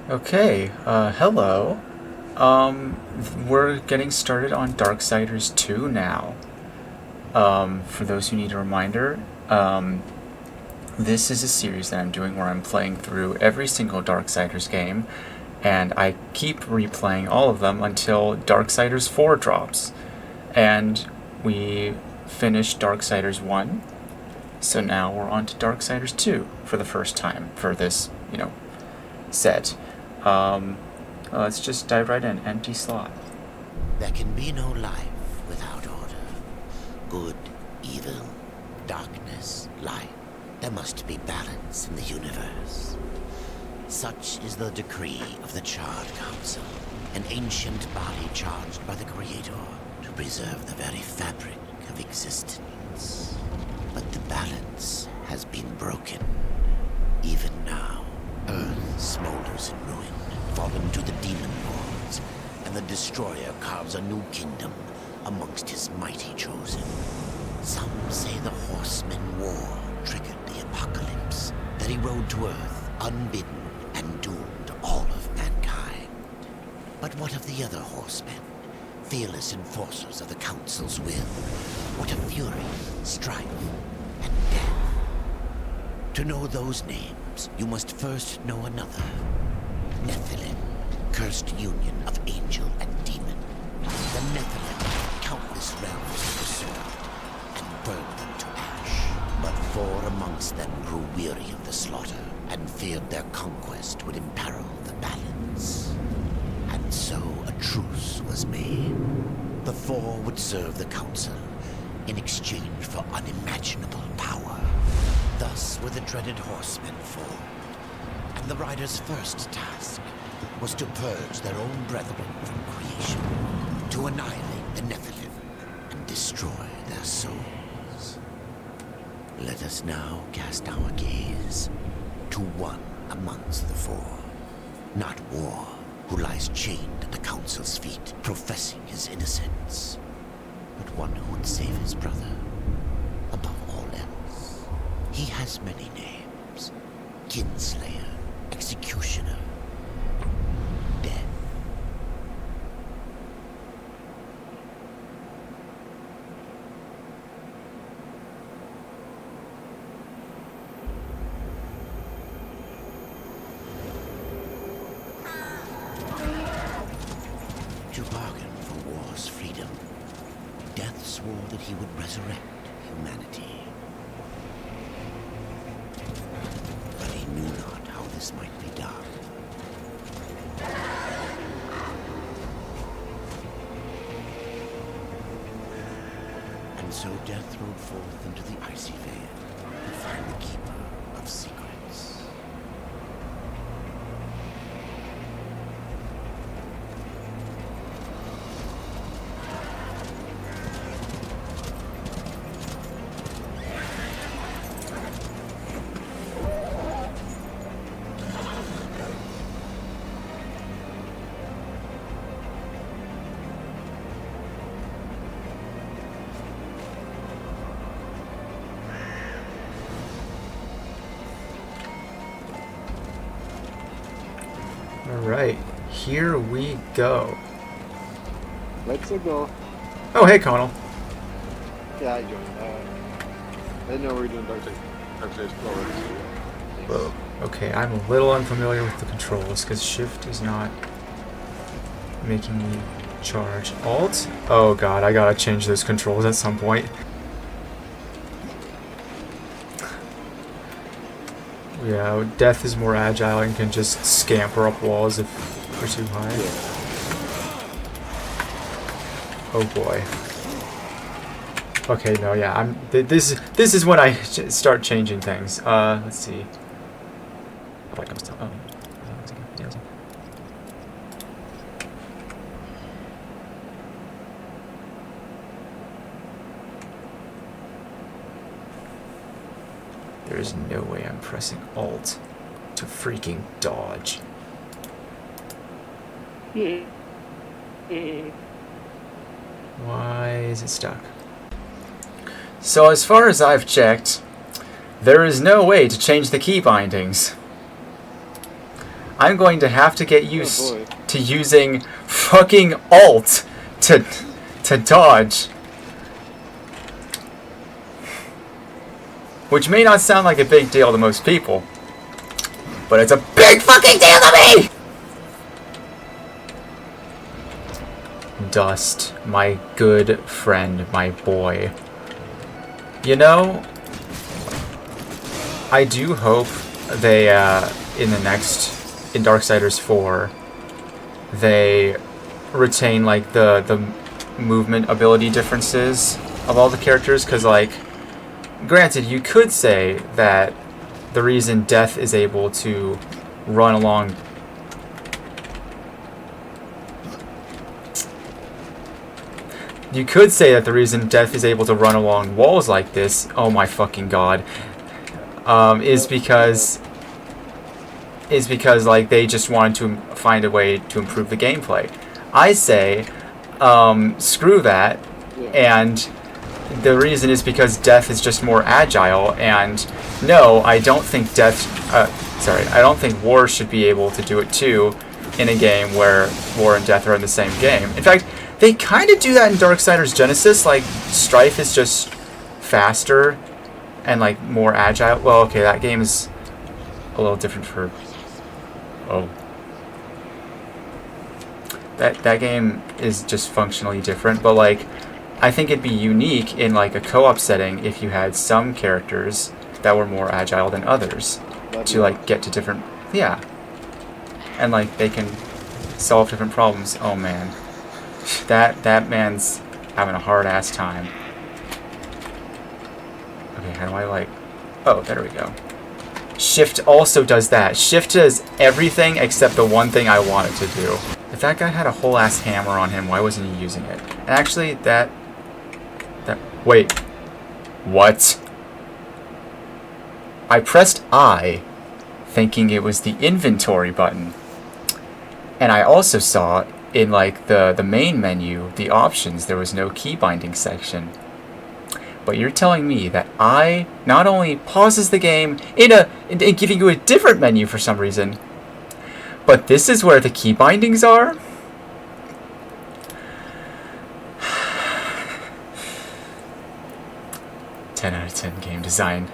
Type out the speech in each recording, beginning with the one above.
Okay, hello. We're getting started on Darksiders 2 now. For those who need a reminder, this is a series that I'm doing where I'm playing through every single Darksiders game, and I keep replaying all of them until Darksiders 4 drops. And we finished Darksiders 1, so now we're on to Darksiders 2 for the first time for this, set. Let's just dive right in. Empty slot. There can be no life without order. Good, evil, darkness, light. There must be balance in the universe. Such is the decree of the Charred Council, an ancient body charged by the Creator to preserve the very fabric of existence. But the balance has been broken. Even now, Earth smolders in ruin, fallen to the demon lords, and the Destroyer carves a new kingdom amongst his mighty chosen. Some say the Horseman War triggered the apocalypse, that he rode to Earth unbidden and doomed all of mankind. But what of the other horsemen, fearless enforcers of the Council's will? What of fury, strife, and death? To know those names, you must first know another. Nephilim, cursed union of angel and demon. The Nephilim countless realms to pursue and burned them to ash. But 4 amongst them grew weary of the slaughter and feared their conquest would imperil the balance. And so a truce was made. The 4 would serve the Council in exchange for unimaginable power. Thus were the dreaded horsemen formed, and the riders' first task was to purge their own brethren from creation, to annihilate the Nephilim and destroy their souls. Let us now cast our gaze to one amongst the 4, not War, who lies chained at the Council's feet, professing his innocence, but one who would save his brother above all else. He has many names: Kinslayer, Executioner, Death. To bargain for war's freedom, Death swore that he would resurrect humanity. But he knew not how this might be done. And so Death rode forth into the icy veil to find the Keeper of Secrets. Alright, here we go. Let's go. Oh, hey, Connell. Yeah, I joined. I didn't know we were doing Darksiders 4. Whoa. Okay, I'm a little unfamiliar with the controls because shift is not making me charge. Alt? Oh god, I gotta change those controls at some point. Yeah, Death is more agile and can just scamper up walls if we're too high. Oh boy. Okay, no, yeah, this is when I start changing things. Let's see. Oh. There is no way I'm pressing Alt to freaking dodge. Why is it stuck? So as far as I've checked, there is no way to change the key bindings. I'm going to have to get used boy. to using fucking Alt to dodge. Which may not sound like a big deal to most people, but it's a big fucking deal to me! Dust, my good friend, my boy. You know, I do hope they, in Darksiders 4, they retain, like, the movement ability differences of all the characters, because, like, granted, you could say that the reason Death is able to run along... You could say that the reason Death is able to run along walls like this, oh my fucking god, is because like they just wanted to find a way to improve the gameplay. I say, screw that, and the reason is because Death is just more agile, and no, I don't think I don't think War should be able to do it too in a game where War and Death are in the same game. In fact, they kind of do that in Darksiders Genesis. Like, Strife is just faster and, like, more agile. Well, okay, that game is a little different for... Oh. That game is just functionally different, but, like, I think it'd be unique in, like, a co-op setting if you had some characters that were more agile than others to, like, get to different... Yeah. And, like, they can solve different problems. Oh, man. That man's having a hard-ass time. Okay, how do I, like... Oh, there we go. Shift also does that. Shift does everything except the one thing I want it to do. If that guy had a whole-ass hammer on him, why wasn't he using it? And actually, that... Wait. What? I pressed I, thinking it was the inventory button. And I also saw... in, like, the main menu, the options, there was no key binding section. But you're telling me that I not only pauses the game in giving you a different menu for some reason, but this is where the key bindings are? "10 out of 10 game design.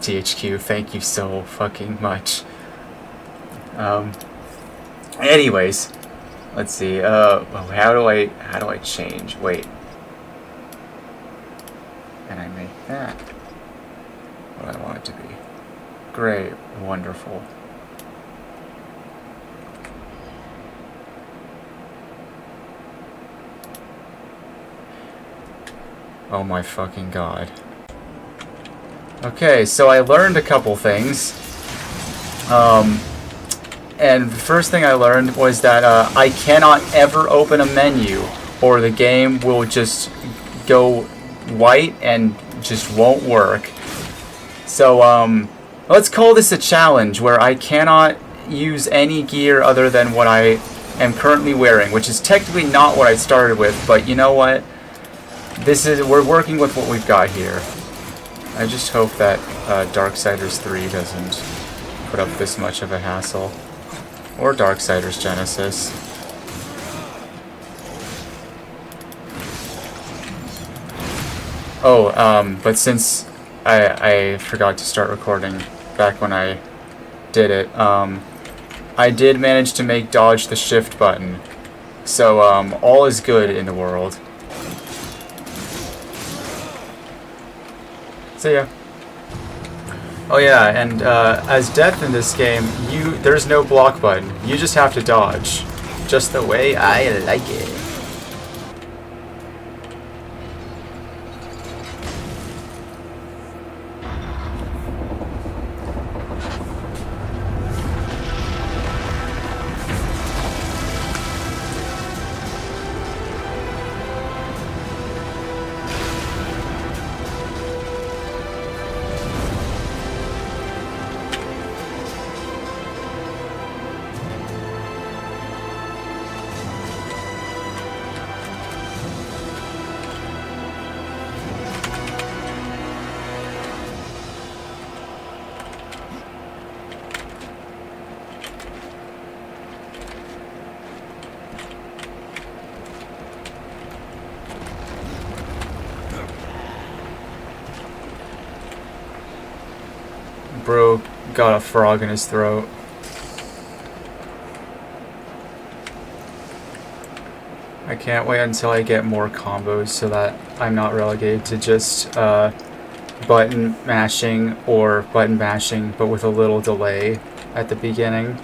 THQ, thank you so fucking much." Anyways. Let's see, how do I change? Wait. And I make that what I want it to be. Great, wonderful. Oh my fucking god. Okay, so I learned a couple things. And the first thing I learned was that I cannot ever open a menu, or the game will just go white and just won't work. So, let's call this a challenge, where I cannot use any gear other than what I am currently wearing, which is technically not what I started with, but you know what? We're working with what we've got here. I just hope that Darksiders 3 doesn't put up this much of a hassle. Or Darksiders Genesis. Oh, but since I forgot to start recording back when I did it, I did manage to make dodge the shift button. So, all is good in the world. So yeah. Oh yeah, and as Death in this game, there's no block button. You just have to dodge. Just the way I like it. bro got a frog in his throat. I can't wait until I get more combos so that I'm not relegated to just button mashing or button mashing, but with a little delay at the beginning.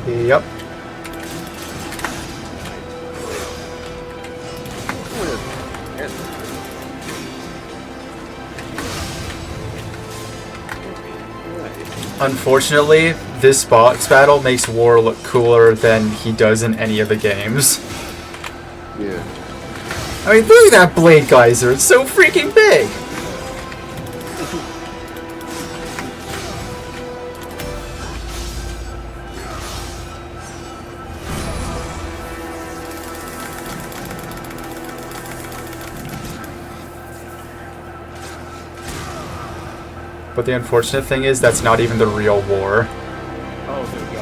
Yep. Unfortunately, this boss battle makes War look cooler than he does in any of the games. Yeah. I mean, look at that blade geyser. It's so freaking big. But the unfortunate thing is that's not even the real War. Oh, thank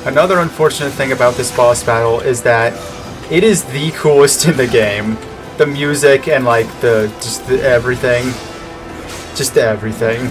God. Another unfortunate thing about this boss battle is that it is the coolest in the game. The music and like just the everything. Just everything.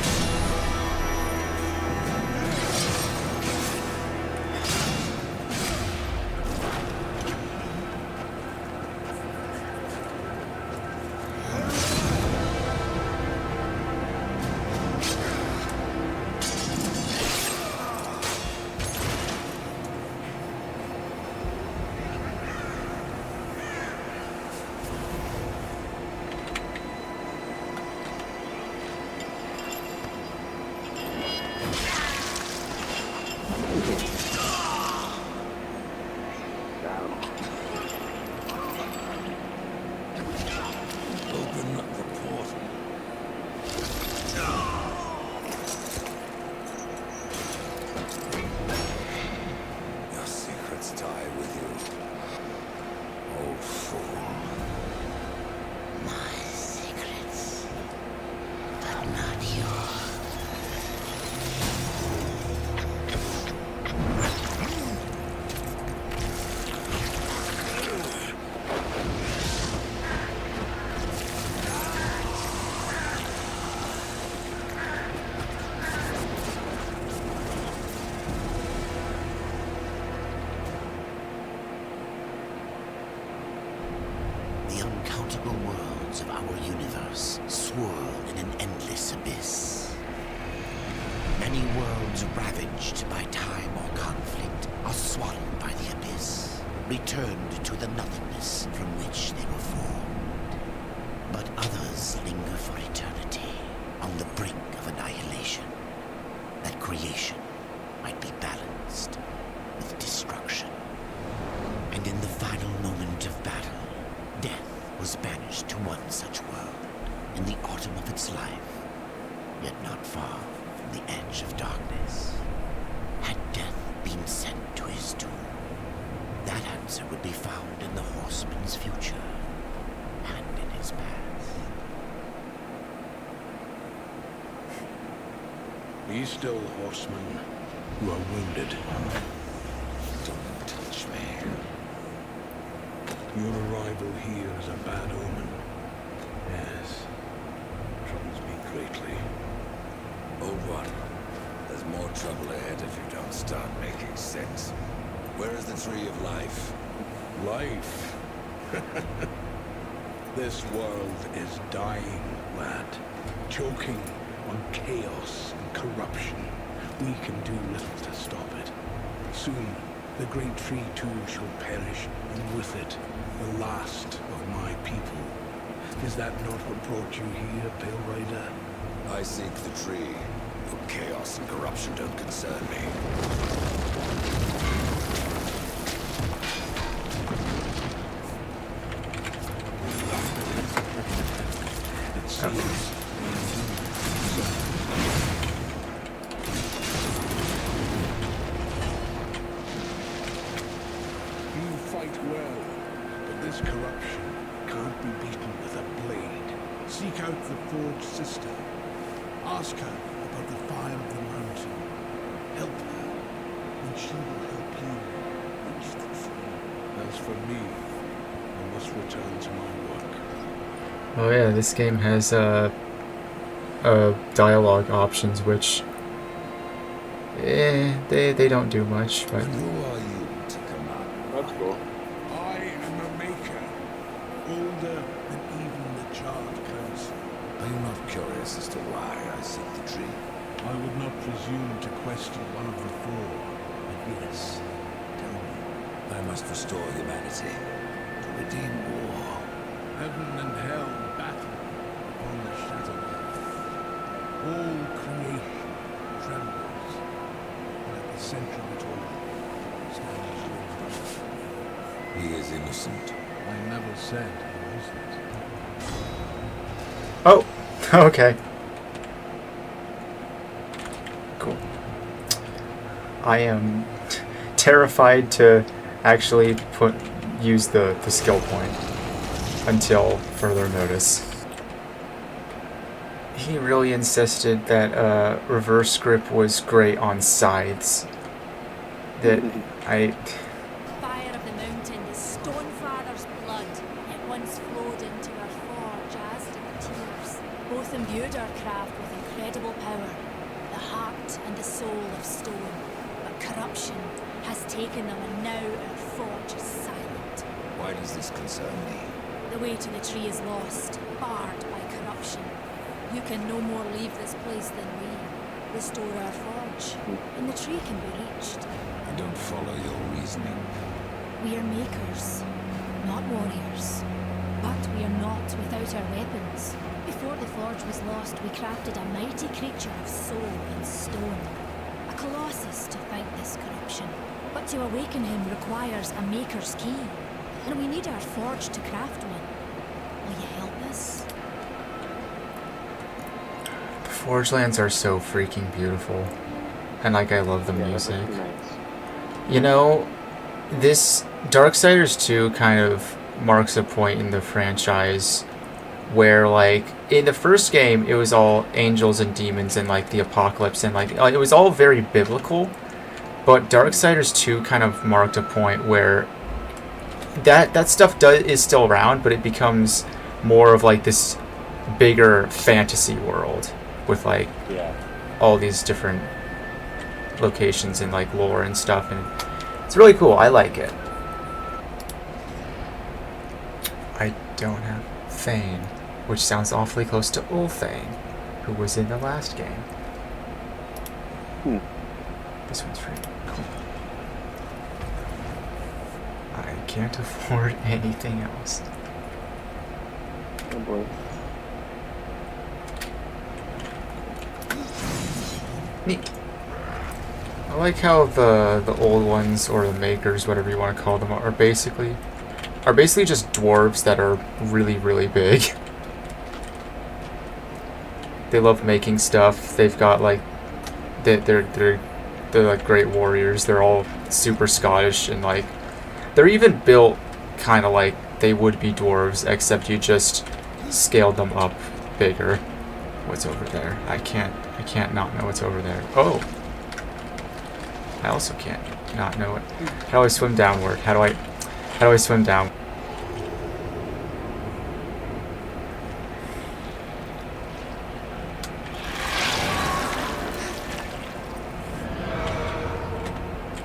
our universe swirl in an endless abyss. Many worlds ravaged by time or conflict are swallowed by the abyss, returned to the nothingness from which they were formed. But others linger for eternity, on the brink of annihilation, that creation might be balanced with destruction. And in the final moment of battle, death was banished to one such world, in the autumn of its life, yet not far from the edge of darkness. Had death been sent to his doom, that answer would be found in the horseman's future, and in his past. Be still, horseman. You are wounded. Don't touch me. Your arrival here is a bad omen. Yes. Troubles me greatly. Old one, there's more trouble ahead if you don't start making sense. Where is the tree of life? Life. This world is dying, lad. Choking on chaos and corruption. We can do little to stop it. Soon, the great tree too shall perish, and with it, the last of my people. Is that not what brought you here, Pale Rider? I seek the tree. Your chaos and corruption don't concern me. It seems. You fight well, but this corruption can't be beaten with a blade. Seek out the Forge Sister. Ask her about the fire of the mountain. Help her, and she will help you reach the tree. As for me, I must return to my work. Oh yeah, this game has dialogue options, which they don't do much, but And who are you to command? That's cool. I am a maker, older than even the Charred Council. Are you not curious as to why I seek the tree? I would not presume to question one of the four, but yes, tell me. I must restore humanity to redeem war. Heaven and hell battle upon the Shadowlands. All creation trembles, and at the center of it all stands your brother. He is innocent. I never said he wasn't. oh, okay, cool. I am terrified to actually use the skill point until further notice. He really insisted that reverse grip was great on scythes. That I Fire of the mountain, the Stonefather's blood. It once flowed into our forge as did the tears. Both imbued our craft with incredible power, the heart and the soul of stone. But corruption has taken them, and now our forge is silent. Why does this concern me? The way to the tree is lost, barred by corruption. You can no more leave this place than we. Restore our forge, and the tree can be reached. I don't follow your reasoning. We are makers, not warriors. But we are not without our weapons. Before the forge was lost, we crafted a mighty creature of soul and stone. A colossus to fight this corruption. But to awaken him requires a maker's key. And we need our forge to craft one. Will you help us? the Forge Lands are so freaking beautiful, and like I love the music. That's nice. You know, this Darksiders 2 kind of marks a point in the franchise where, like, in the first game, it was all angels and demons and, like, the apocalypse, and, like, it was all very biblical, but Darksiders 2 kind of marked a point where that stuff is still around, but it becomes more of, like, this bigger fantasy world with, like, Yeah. all these different locations and, like, lore and stuff, and it's really cool. I like it. I don't have Thane. which sounds awfully close to Ulthane, who was in the last game. This one's free. Cool. I can't afford anything else. Oh boy. Neat. I like how the old ones, or the makers, whatever you want to call them, are basically just dwarves that are really, really big. They love making stuff. They've got like they're like great warriors. They're all super Scottish, and like they're even built kind of like they would be dwarves, except you just scaled them up bigger. What's over there? I can't not know what's over there. Oh, I also can't not know it. How do I swim downward? How do I swim down?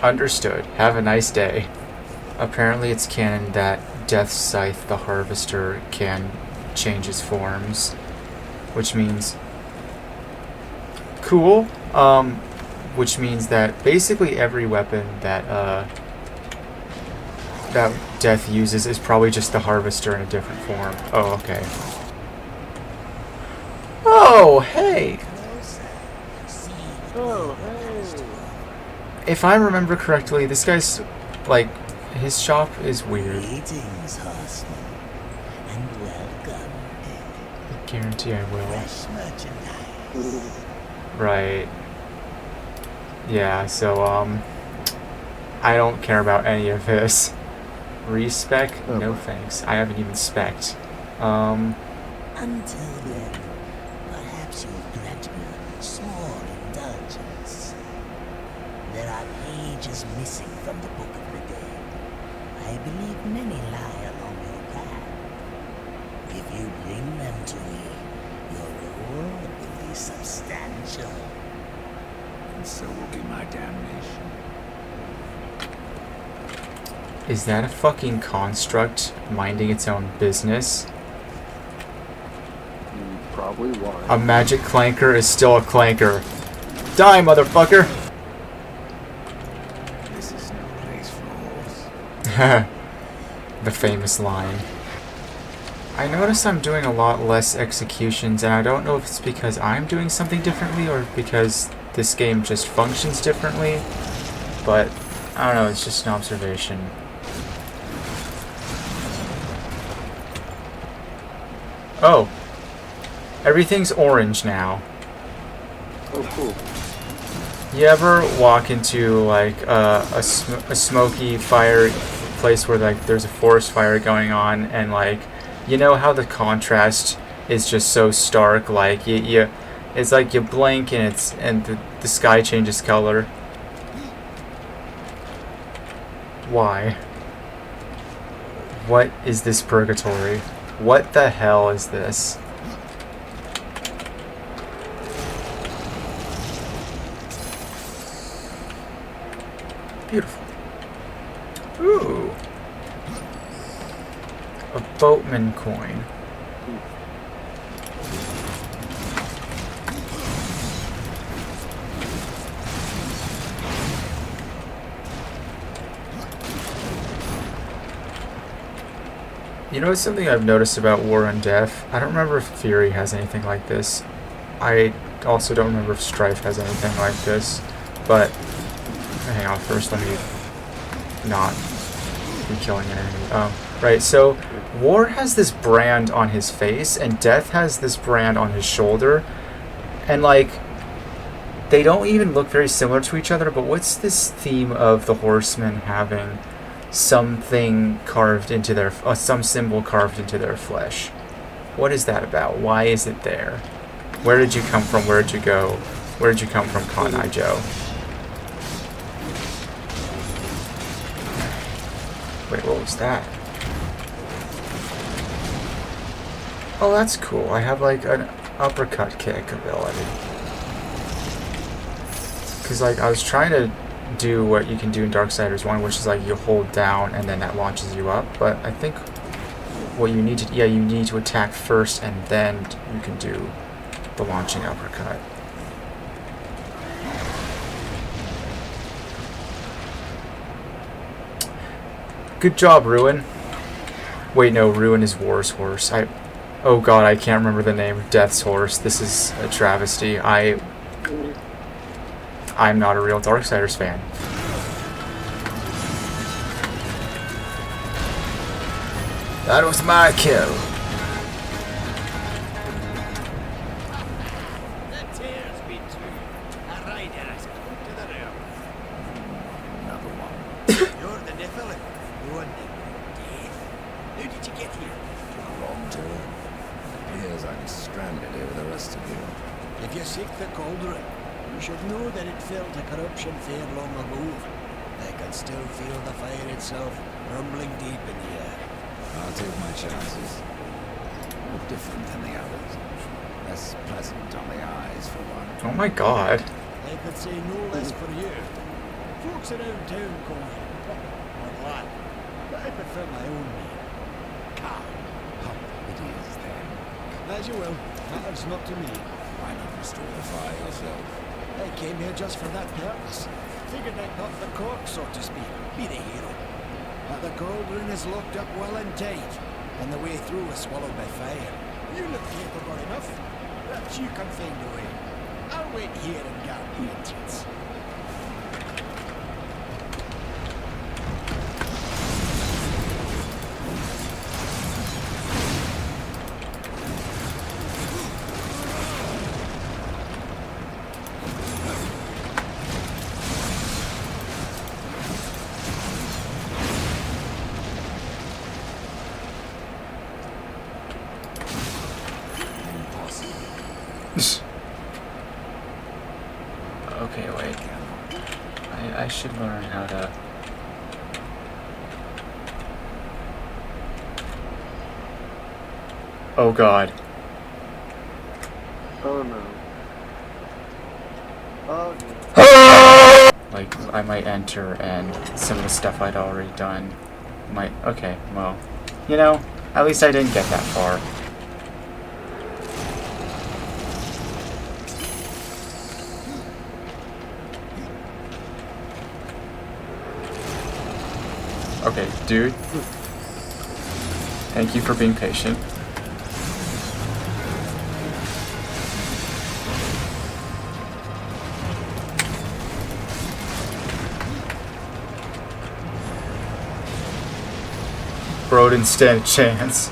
Understood. Have a nice day. Apparently it's canon that Death Scythe the Harvester can change his forms, which means cool. Which means that basically every weapon that Death uses is probably just the Harvester in a different form. Oh, okay. Oh, hey! Oh, hey. If I remember correctly, this guy's, like, his shop is weird. Greetings, horseman, and welcome. I guarantee I will. Fresh merchandise. Right. Yeah, so, I don't care about any of this. Respec? Oh. No thanks. I haven't even spec'd. Until then, perhaps you'll grant me a small indulgence. There are pages missing from the Book of the Dead. I believe many lie along your path. If you bring them to me, your reward will be substantial. And so will be my damnation. Is that a fucking construct minding its own business? Probably why. A magic clanker is still a clanker. Die, motherfucker! This is no place for horse. The famous line. I notice I'm doing a lot less executions, and I don't know if it's because I'm doing something differently or because this game just functions differently, but I don't know, it's just an observation. Oh. Everything's orange now. Oh, cool. You ever walk into like a smoky fire place where like there's a forest fire going on, and like you know how the contrast is just so stark, like you it's like you blink and the sky changes color. Why? What is this purgatory? What the hell is this? Beautiful. Ooh. A boatman coin. You know something I've noticed about War and Death? I don't remember if Fury has anything like this. I also don't remember if Strife has anything like this. But hang on, first let me not be killing an enemy. Right, so War has this brand on his face, and Death has this brand on his shoulder. And like, they don't even look very similar to each other, but what's this theme of the horsemen having something carved into their, some symbol carved into their flesh? What is that about? Why is it there? Where did you come from? Where did you go? Where did you come from, Con Eye Joe? Wait, what was that? Oh, that's cool. I have like an uppercut kick ability. Because like I was trying to do what you can do in Darksiders 1, which is like you hold down and then that launches you up, but I think what you need to, yeah, you need to attack first, and then you can do the launching uppercut. Good job, Ruin. Wait, no, Ruin is War's horse. Oh god, I can't remember the name. Death's horse. This is a travesty. I'm not a real Darksiders fan. That was my kill. The tears be true. A rider has come to the realm. Another one. You're the Nephilim. One death. How did you get here? Wrong turn. Appears I'm stranded here with the rest of you. If you seek the cauldron, you should know that it fell to corruption fair long ago. I can still feel the fire itself rumbling deep in the air. I'll take my chances. No different than the others. Less pleasant on the eyes for one. Oh my god. I could say no less for you. Folks around town call me Pup or Lad, but I prefer my own name. Carl. Hup it is then. As you will. Matters not to me. Why not restore the fire yourself? I came here just for that purpose. Figured I'd pop the cork, so to speak. Be the hero. But the cauldron is locked up well and tight, and the way through is swallowed by fire. You look capable enough. Perhaps you can find a way. I'll wait here and guard the entrance. Okay, wait. I should learn how to... Oh god. Oh no. Oh no. Like, I might enter and some of the stuff I'd already done might... Okay, well, you know, at least I didn't get that far. Okay, dude. Thank you for being patient. Bro didn't stand a chance.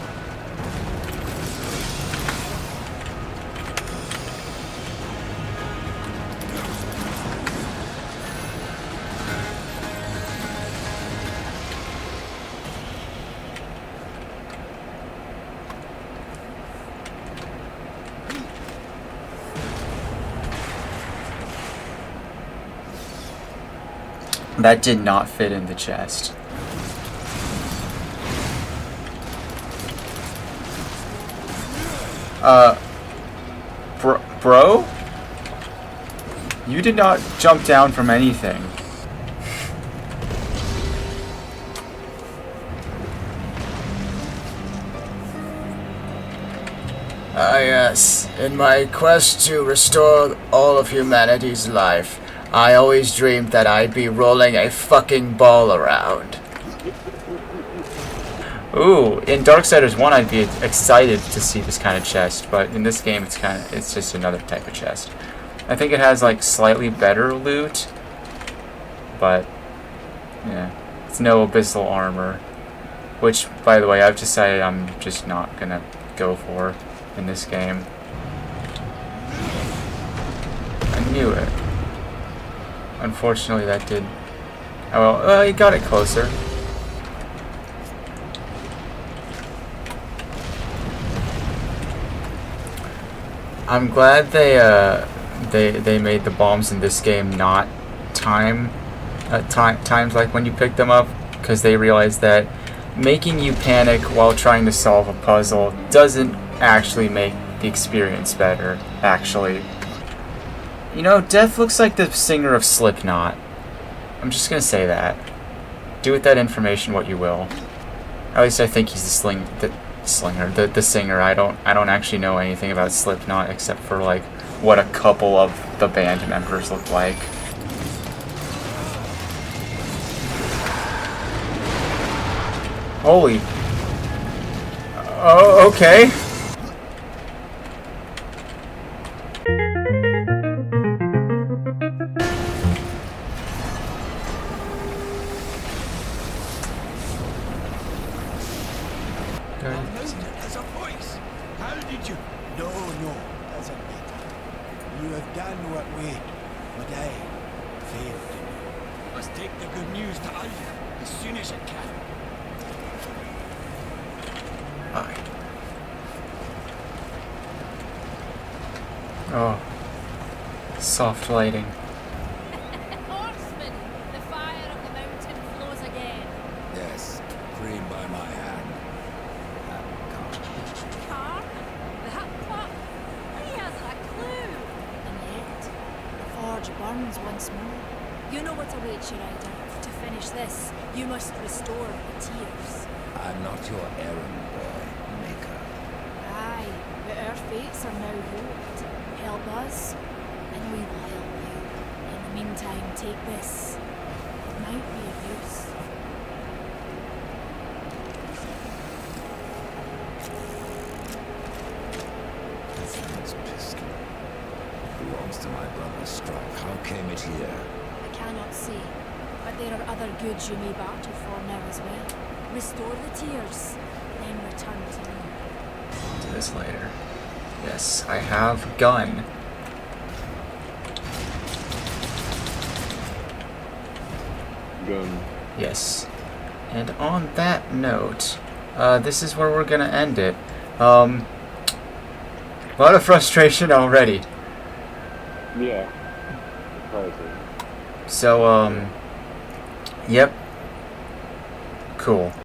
That did not fit in the chest. Bro? You did not jump down from anything. Ah yes, in my quest to restore all of humanity's life, I always dreamed that I'd be rolling a fucking ball around. Ooh, in Darksiders 1 I'd be excited to see this kind of chest, but in this game it's just another type of chest. I think it has like slightly better loot, but yeah, it's no abyssal armor, which by the way I've decided I'm just not gonna go for in this game. I knew it. Unfortunately that did... Oh well, he got it closer. I'm glad they made the bombs in this game not timed like when you pick them up, because they realized that making you panic while trying to solve a puzzle doesn't actually make the experience better, actually. You know, Death looks like the singer of Slipknot. I'm just gonna say that. Do with that information what you will. At least I think he's the Slinger, the singer. I don't actually know anything about Slipknot except for like what a couple of the band members look like. Holy. Oh, okay. There's a voice. How did you? No, doesn't matter. You have done what we, what I, failed to do. Must take the good news to Alia as soon as you can. Aye. Oh. Soft lighting. Horsemen, the fire of the mountain flows again. Yes, cream by my hand. Car? That pup? He hasn't a clue. And yet, the forge burns once more. You know what awaits you, Ryder. To finish this, you must restore the tears. I'm not your errand boy, Maker. Aye, but our fates are now ruled. Help us, and we will help you. In the meantime, take this. It might be of use. This pistol belongs to my brother Strike. How came it here? I cannot say, but there are other goods you may battle for now as well. Restore the tears, then return to me. I'll do this later. Yes, I have gun. Gun. Yes. And on that note, this is where we're gonna end it. A lot of frustration already. Yeah. Surprising. So, yep. Cool.